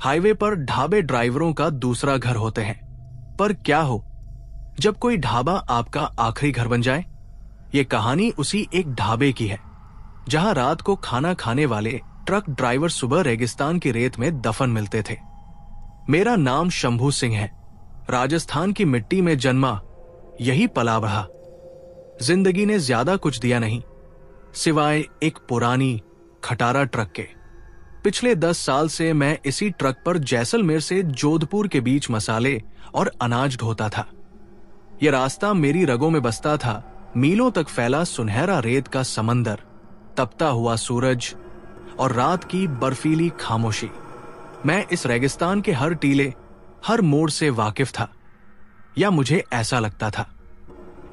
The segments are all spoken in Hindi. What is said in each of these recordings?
हाईवे पर ढाबे ड्राइवरों का दूसरा घर होते हैं, पर क्या हो जब कोई ढाबा आपका आखिरी घर बन जाए। ये कहानी उसी एक ढाबे की है जहां रात को खाना खाने वाले ट्रक ड्राइवर सुबह रेगिस्तान की रेत में दफन मिलते थे। मेरा नाम शंभू सिंह है। राजस्थान की मिट्टी में जन्मा, यही पला बढ़ा। जिंदगी ने ज्यादा कुछ दिया नहीं, सिवाय एक पुरानी खटारा ट्रक के। पिछले 10 साल से मैं इसी ट्रक पर जैसलमेर से जोधपुर के बीच मसाले और अनाज ढोता था। यह रास्ता मेरी रगों में बसता था। मीलों तक फैला सुनहरा रेत का समंदर, तपता हुआ सूरज और रात की बर्फीली खामोशी। मैं इस रेगिस्तान के हर टीले, हर मोड़ से वाकिफ था, या मुझे ऐसा लगता था।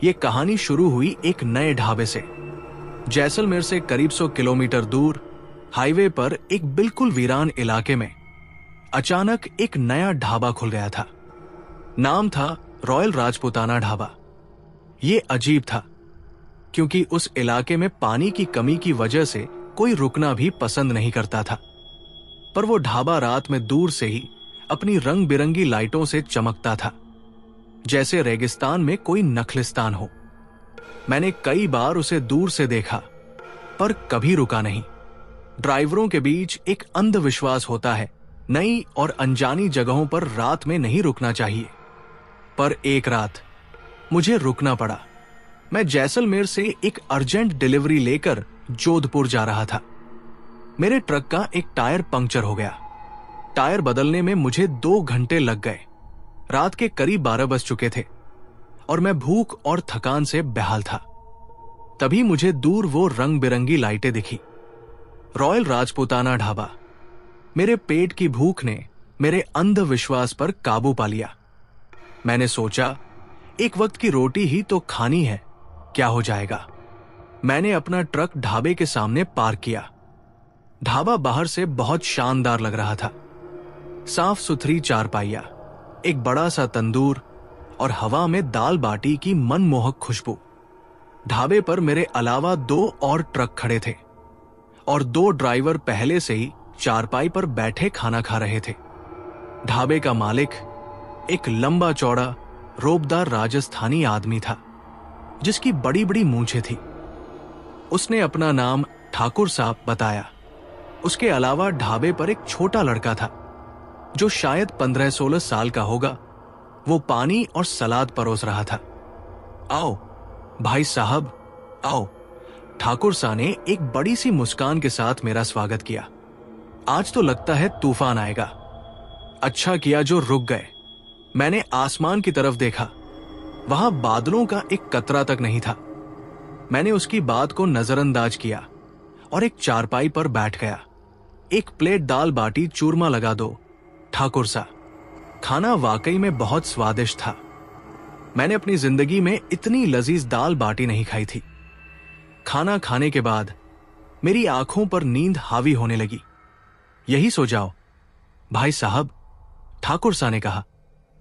यह कहानी शुरू हुई एक नए ढाबे से। जैसलमेर से करीब 100 किलोमीटर दूर हाईवे पर एक बिल्कुल वीरान इलाके में अचानक एक नया ढाबा खुल गया था। नाम था रॉयल राजपूताना ढाबा। ये अजीब था क्योंकि उस इलाके में पानी की कमी की वजह से कोई रुकना भी पसंद नहीं करता था। पर वो ढाबा रात में दूर से ही अपनी रंग बिरंगी लाइटों से चमकता था, जैसे रेगिस्तान में कोई नखलिस्तान हो। मैंने कई बार उसे दूर से देखा, पर कभी रुका नहीं। ड्राइवरों के बीच एक अंधविश्वास होता है, नई और अनजानी जगहों पर रात में नहीं रुकना चाहिए। पर एक रात मुझे रुकना पड़ा। मैं जैसलमेर से एक अर्जेंट डिलीवरी लेकर जोधपुर जा रहा था। मेरे ट्रक का एक टायर पंक्चर हो गया। टायर बदलने में मुझे 2 घंटे लग गए। रात के करीब 12 बज चुके थे और मैं भूख और थकान से बेहाल था। तभी मुझे दूर वो रंग बिरंगी लाइटें दिखी। रॉयल राजपूताना ढाबा। मेरे पेट की भूख ने मेरे अंधविश्वास पर काबू पा लिया। मैंने सोचा, एक वक्त की रोटी ही तो खानी है, क्या हो जाएगा। मैंने अपना ट्रक ढाबे के सामने पार्क किया। ढाबा बाहर से बहुत शानदार लग रहा था। साफ सुथरी चारपाइयां, एक बड़ा सा तंदूर और हवा में दाल बाटी की मनमोहक खुशबू। ढाबे पर मेरे अलावा 2 और ट्रक खड़े थे और 2 ड्राइवर पहले से ही चारपाई पर बैठे खाना खा रहे थे। ढाबे का मालिक एक लंबा चौड़ा रोबदार राजस्थानी आदमी था, जिसकी बड़ी बड़ी मूंछें थी। उसने अपना नाम ठाकुर साहब बताया। उसके अलावा ढाबे पर एक छोटा लड़का था जो शायद 15-16 साल का होगा। वो पानी और सलाद परोस रहा था। आओ भाई साहब, आओ। ठाकुर साहब ने एक बड़ी सी मुस्कान के साथ मेरा स्वागत किया। आज तो लगता है तूफान आएगा। अच्छा किया जो रुक गए। मैंने आसमान की तरफ देखा। वहां बादलों का एक कतरा तक नहीं था। मैंने उसकी बात को नजरअंदाज किया और एक चारपाई पर बैठ गया। एक प्लेट दाल बाटी चूरमा लगा दो ठाकुर साहब। खाना वाकई में बहुत स्वादिष्ट था। मैंने अपनी जिंदगी में इतनी लजीज दाल बाटी नहीं खाई थी। खाना खाने के बाद मेरी आंखों पर नींद हावी होने लगी। यही सो जाओ भाई साहब, ठाकुर साहब ने कहा।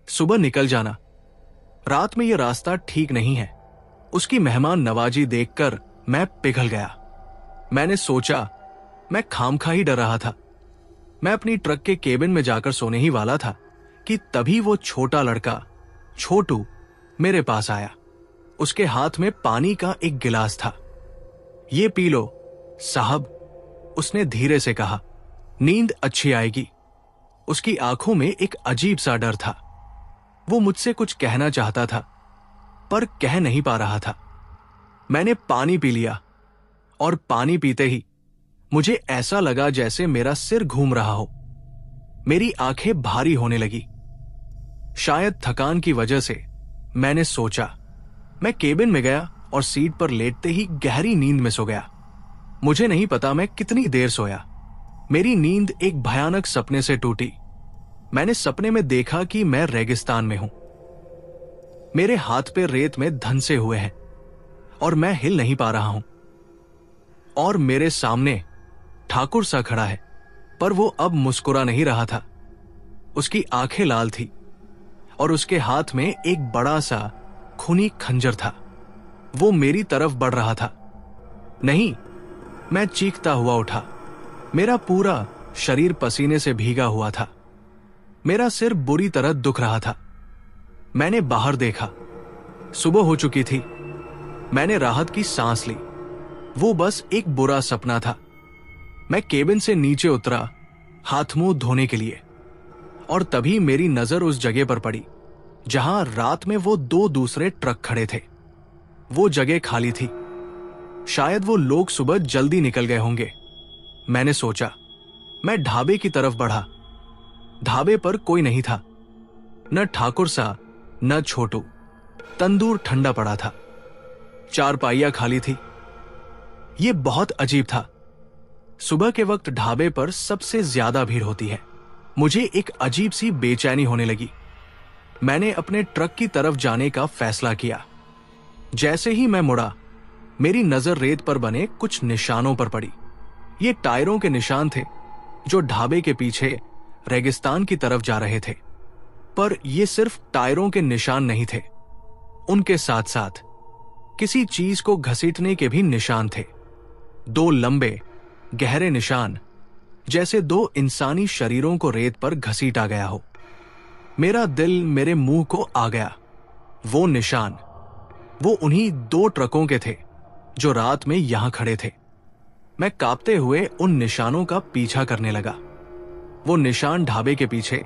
सुबह निकल जाना, रात में यह रास्ता ठीक नहीं है। उसकी मेहमान नवाजी देखकर मैं पिघल गया। मैंने सोचा, मैं खामखा ही डर रहा था। मैं अपनी ट्रक के केबिन में जाकर सोने ही वाला था कि तभी वो छोटा लड़का छोटू मेरे पास आया। उसके हाथ में पानी का एक गिलास था। ये पी लो साहब, उसने धीरे से कहा। नींद अच्छी आएगी। उसकी आंखों में एक अजीब सा डर था। वो मुझसे कुछ कहना चाहता था, पर कह नहीं पा रहा था। मैंने पानी पी लिया और पानी पीते ही मुझे ऐसा लगा जैसे मेरा सिर घूम रहा हो। मेरी आंखें भारी होने लगी। शायद थकान की वजह से। मैंने सोचा, मैं केबिन में गया और सीट पर लेटते ही गहरी नींद में सो गया। मुझे नहीं पता मैं कितनी देर सोया। मेरी नींद एक भयानक सपने से टूटी। मैंने सपने में देखा कि मैं रेगिस्तान में हूं। मेरे हाथ पे रेत में धंसे हुए हैं और मैं हिल नहीं पा रहा हूं। और मेरे सामने ठाकुर सा खड़ा है, पर वो अब मुस्कुरा नहीं रहा था। उसकी आंखें लाल थी और उसके हाथ में एक बड़ा सा खूनी खंजर था। वो मेरी तरफ बढ़ रहा था। नहीं, मैं चीखता हुआ उठा। मेरा पूरा शरीर पसीने से भीगा हुआ था। मेरा सिर बुरी तरह दुख रहा था। मैंने बाहर देखा, सुबह हो चुकी थी। मैंने राहत की सांस ली। वो बस एक बुरा सपना था। मैं केबिन से नीचे उतरा हाथ मुंह धोने के लिए, और तभी मेरी नजर उस जगह पर पड़ी जहां रात में वो 2 दूसरे ट्रक खड़े थे। वो जगह खाली थी। शायद वो लोग सुबह जल्दी निकल गए होंगे। मैंने सोचा। मैं ढाबे की तरफ बढ़ा। ढाबे पर कोई नहीं था, न ठाकुर सा न छोटू। तंदूर ठंडा पड़ा था। चारपाइयां खाली थी। यह बहुत अजीब था। सुबह के वक्त ढाबे पर सबसे ज्यादा भीड़ होती है। मुझे एक अजीब सी बेचैनी होने लगी। मैंने अपने ट्रक की तरफ जाने का फैसला किया। जैसे ही मैं मुड़ा, मेरी नजर रेत पर बने कुछ निशानों पर पड़ी। ये टायरों के निशान थे जो ढाबे के पीछे रेगिस्तान की तरफ जा रहे थे। पर ये सिर्फ टायरों के निशान नहीं थे, उनके साथ साथ किसी चीज को घसीटने के भी निशान थे। 2 लंबे गहरे निशान, जैसे 2 इंसानी शरीरों को रेत पर घसीटा गया हो। मेरा दिल मेरे मुंह को आ गया। वो निशान, वो उन्हीं 2 ट्रकों के थे जो रात में यहां खड़े थे। मैं कांपते हुए उन निशानों का पीछा करने लगा। वो निशान ढाबे के पीछे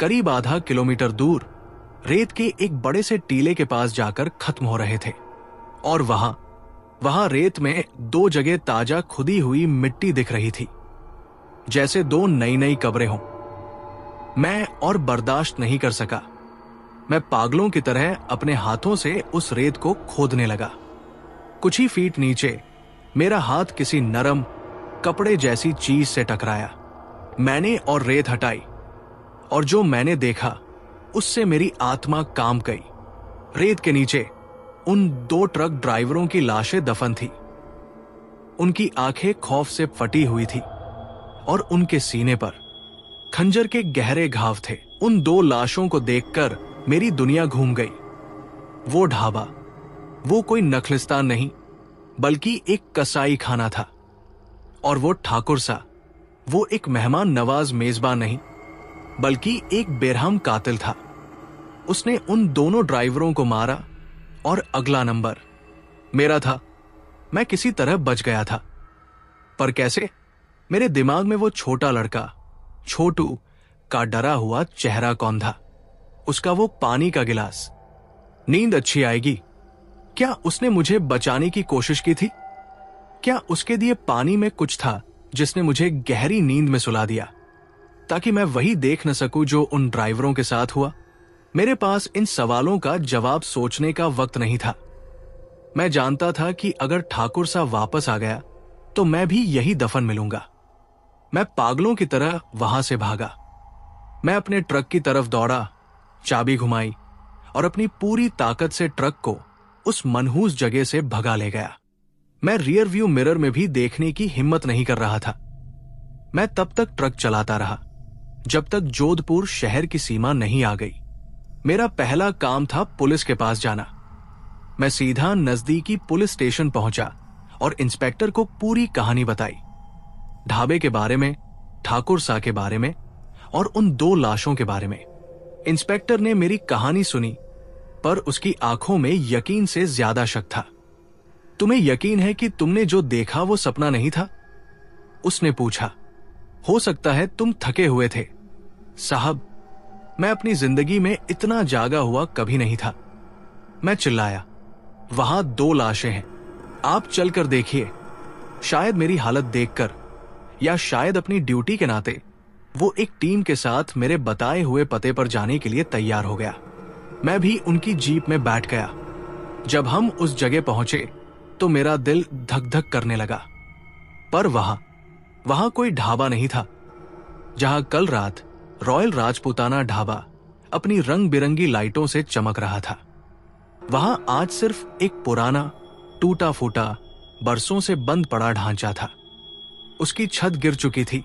करीब आधा किलोमीटर दूर रेत के एक बड़े से टीले के पास जाकर खत्म हो रहे थे। और वहां रेत में 2 जगह ताजा खुदी हुई मिट्टी दिख रही थी, जैसे 2 नई नई कब्रें हों। मैं और बर्दाश्त नहीं कर सका। मैं पागलों की तरह अपने हाथों से उस रेत को खोदने लगा। कुछ ही फीट नीचे मेरा हाथ किसी नरम कपड़े जैसी चीज से टकराया। मैंने और रेत हटाई, और जो मैंने देखा उससे मेरी आत्मा कांप गई। रेत के नीचे उन 2 ट्रक ड्राइवरों की लाशें दफन थी। उनकी आंखें खौफ से फटी हुई थी और उनके सीने पर खंजर के गहरे घाव थे। उन 2 लाशों को देखकर मेरी दुनिया घूम गई। वो ढाबा, वो कोई नखलिस्तान नहीं, बल्कि एक कसाई खाना था। और वो ठाकुर सा, वो एक मेहमान नवाज मेजबान नहीं, बल्कि एक बेरहम कातिल था। उसने उन दोनों ड्राइवरों को मारा और अगला नंबर मेरा था। मैं किसी तरह बच गया था। पर कैसे? मेरे दिमाग में वो छोटा लड़का छोटू का डरा हुआ चेहरा कौन था, उसका वो पानी का गिलास। नींद अच्छी आएगी। क्या उसने मुझे बचाने की कोशिश की थी? क्या उसके दिए पानी में कुछ था जिसने मुझे गहरी नींद में सुला दिया, ताकि मैं वही देख न सकूं जो उन ड्राइवरों के साथ हुआ? मेरे पास इन सवालों का जवाब सोचने का वक्त नहीं था। मैं जानता था कि अगर ठाकुर सा वापस आ गया तो मैं भी यही दफन मिलूंगा। मैं पागलों की तरह वहां से भागा। मैं अपने ट्रक की तरफ दौड़ा, चाबी घुमाई और अपनी पूरी ताकत से ट्रक को उस मनहूस जगह से भगा ले गया। मैं रियर व्यू मिरर में भी देखने की हिम्मत नहीं कर रहा था। मैं तब तक ट्रक चलाता रहा जब तक जोधपुर शहर की सीमा नहीं आ गई। मेरा पहला काम था पुलिस के पास जाना। मैं सीधा नजदीकी पुलिस स्टेशन पहुंचा और इंस्पेक्टर को पूरी कहानी बताई, ढाबे के बारे में, ठाकुर सा के बारे में और उन 2 लाशों के बारे में। इंस्पेक्टर ने मेरी कहानी सुनी, पर उसकी आंखों में यकीन से ज्यादा शक था। तुम्हें यकीन है कि तुमने जो देखा वो सपना नहीं था? उसने पूछा। हो सकता है तुम थके हुए थे। साहब, मैं अपनी जिंदगी में इतना जागा हुआ कभी नहीं था। मैं चिल्लाया। वहां 2 लाशें हैं, आप चलकर देखिए। शायद मेरी हालत देखकर, या शायद अपनी ड्यूटी के नाते, वो एक टीम के साथ मेरे बताए हुए पते पर जाने के लिए तैयार हो गया। मैं भी उनकी जीप में बैठ गया। जब हम उस जगह पहुंचे तो मेरा दिल धक धक करने लगा। पर वहां कोई ढाबा नहीं था। जहां कल रात रॉयल राजपूताना ढाबा अपनी रंग बिरंगी लाइटों से चमक रहा था, वहां आज सिर्फ एक पुराना टूटा फूटा बरसों से बंद पड़ा ढांचा था। उसकी छत गिर चुकी थी,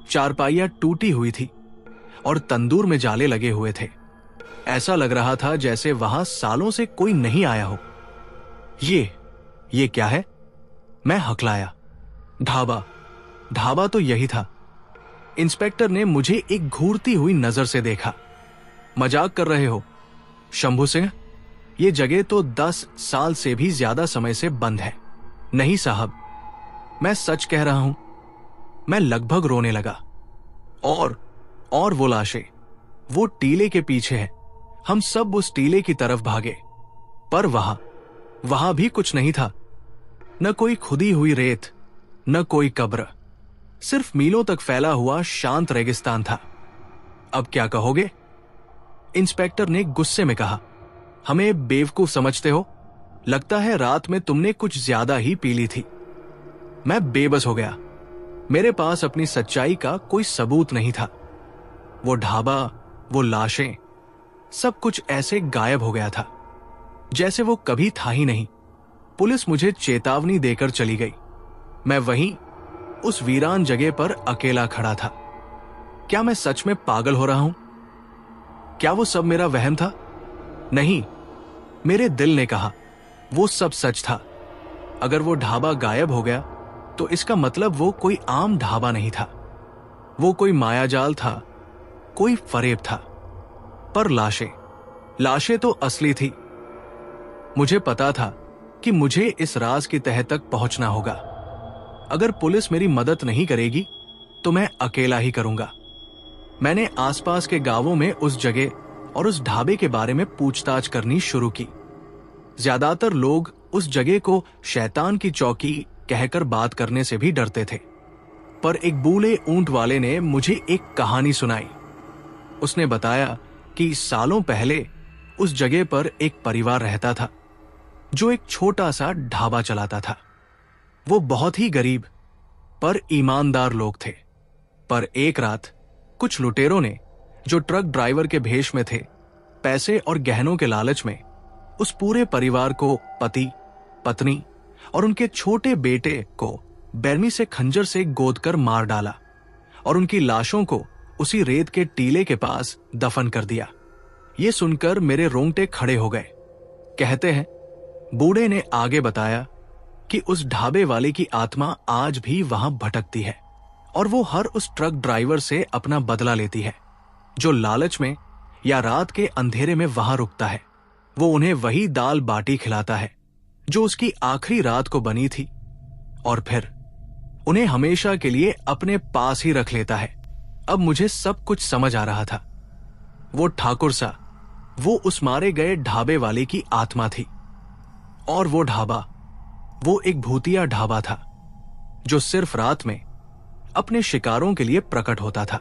चारपाइयां टूटी हुई थी और तंदूर में जाले लगे हुए थे। ऐसा लग रहा था जैसे वहां सालों से कोई नहीं आया हो। ये क्या है? मैं हकलाया। ढाबा तो यही था। इंस्पेक्टर ने मुझे एक घूरती हुई नजर से देखा। मजाक कर रहे हो शंभू सिंह? ये जगह तो 10 साल से भी ज्यादा समय से बंद है। नहीं साहब, मैं सच कह रहा हूं। मैं लगभग रोने लगा। और वो लाशें, वो टीले के पीछे है। हम सब उस टीले की तरफ भागे, पर वहां भी कुछ नहीं था। न कोई खुदी हुई रेत, न कोई कब्र, सिर्फ मीलों तक फैला हुआ शांत रेगिस्तान था। अब क्या कहोगे? इंस्पेक्टर ने गुस्से में कहा। हमें बेवकूफ समझते हो? लगता है रात में तुमने कुछ ज्यादा ही पी ली थी। मैं बेबस हो गया। मेरे पास अपनी सच्चाई का कोई सबूत नहीं था। वो ढाबा, वो लाशें, सब कुछ ऐसे गायब हो गया था जैसे वो कभी था ही नहीं। पुलिस मुझे चेतावनी देकर चली गई। मैं वहीं उस वीरान जगह पर अकेला खड़ा था। क्या मैं सच में पागल हो रहा हूं? क्या वो सब मेरा वहम था? नहीं, मेरे दिल ने कहा वो सब सच था। अगर वो ढाबा गायब हो गया तो इसका मतलब वो कोई आम ढाबा नहीं था। वो कोई मायाजाल था, कोई फरेब था। पर लाशें तो असली थी। मुझे पता था कि मुझे इस राज की तह तक पहुंचना होगा। अगर पुलिस मेरी मदद नहीं करेगी तो मैं अकेला ही करूंगा। मैंने आसपास के गांवों में उस जगह और उस ढाबे के बारे में पूछताछ करनी शुरू की। ज्यादातर लोग उस जगह को शैतान की चौकी कहकर बात करने से भी डरते थे। पर एक बूढ़े ऊंट वाले ने मुझे एक कहानी सुनाई। उसने बताया कि सालों पहले उस जगह पर एक परिवार रहता था जो एक छोटा सा ढाबा चलाता था। वो बहुत ही गरीब पर ईमानदार लोग थे। पर एक रात कुछ लुटेरों ने, जो ट्रक ड्राइवर के भेष में थे, पैसे और गहनों के लालच में उस पूरे परिवार को, पति, पत्नी और उनके छोटे बेटे को बेरमी से खंजर से गोदकर मार डाला और उनकी लाशों को उसी रेत के टीले के पास दफन कर दिया। ये सुनकर मेरे रोंगटे खड़े हो गए। कहते हैं, बूढ़े ने आगे बताया कि उस ढाबे वाले की आत्मा आज भी वहां भटकती है और वो हर उस ट्रक ड्राइवर से अपना बदला लेती है जो लालच में या रात के अंधेरे में वहां रुकता है। वो उन्हें वही दाल बाटी खिलाता है जो उसकी आखिरी रात को बनी थी और फिर उन्हें हमेशा के लिए अपने पास ही रख लेता है। अब मुझे सब कुछ समझ आ रहा था। वो ठाकुर सा, वो उस मारे गए ढाबे वाले की आत्मा थी। और वो ढाबा, वो एक भूतिया ढाबा था जो सिर्फ रात में अपने शिकारों के लिए प्रकट होता था।